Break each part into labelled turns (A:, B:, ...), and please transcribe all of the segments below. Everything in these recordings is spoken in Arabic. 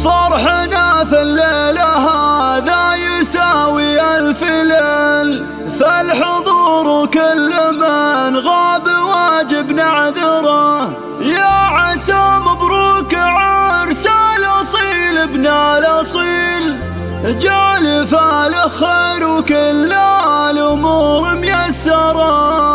A: فرحنا في الليل هذا يساوي ألف ليل، فالحضور كل من غاب واجب نعذره. يا عسى مبروك عرس الأصيل ابن الأصيل، جعل فاله خير وكل الأمور ميسرة.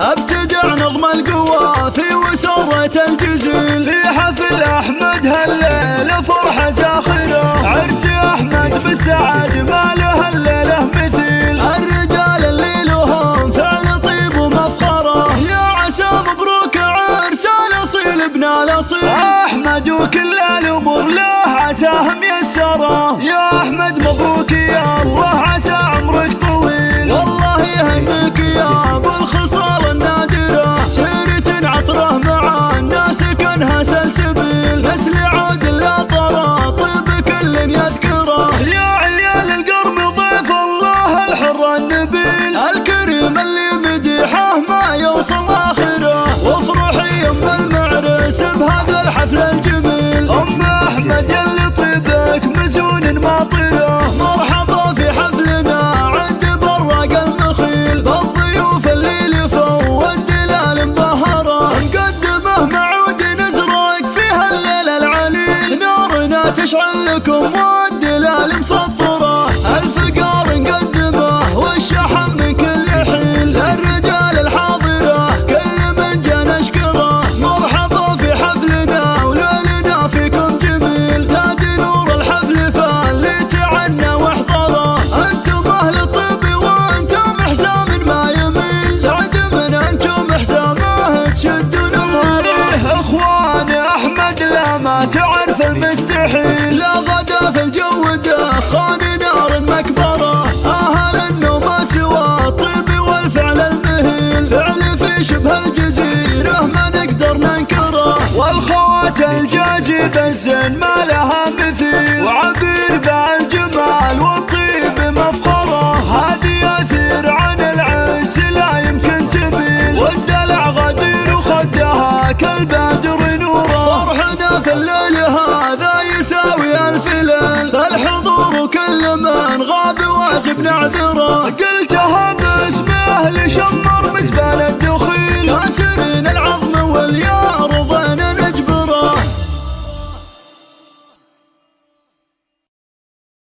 A: ابتدع نظم القوافي وسرة الجزيل، في حفل أحمد هالليلة فرحة زاخرة. عرس أحمد بالسعد ما له الليلة مثيل، الرجال اللي لهم فعل طيب ومفخرة. يا عسى مبروك عرس الأصيل ابن الأصيل، أحمد وكل الأمور له عساه ميسرة. يا أحمد مبروك يا الله عسى عمرك طويل، والله يهنيك يا أبو الخصال النادرة. سيرة عطره مع الناس كانها سلسبيل، نسل عود لا طرى طيب كل يذكره. يا عيال القرم ضيف الله الحر النبيل، الكريم اللي مديحه ما يوصل آخره. وافرحي أم المعرس بهذا الحفل الجميل، أم أحمد يلي طيبك مزون ماطره. مرحبا في حفلنا عد براق المخيل، بالضيوف اللي لفوا والدلال مبهره. نقدمه معود نزرق في هالليلة العليل، نارنا تشعل لكم والدلال مسطره. الفقار نقدمه والشحم من كل حين، للرجال الحاضرة كل من جا نشكره. مرحبا في حفلنا وليلنا فيكم جميل، زاد نور الحفل فاللي تعنى واحضره. انتم اهل الطيب وانتم حسام ما يميل، سعد من انتم حسامه تشدون ظهره. اخوان احمد لا ما تعرف المستحيل، لا غدا في الجو دخان نار مكبره. اهل النوم سوى الطيب والفعل المهيل، فعل في شبه الجزيره ما نقدر ننكره. والخوات الجاذب الزين ما لها مثيل، وعبير بالجمال والطيب مفخره. هذه يثير عن العز لا يمكن تميل، والدلع غدير وخدها كالبدر نوره. فرحنا في الليل هذا يساوي ألف ليل، فالحضور كل من غاب واجب نعذره.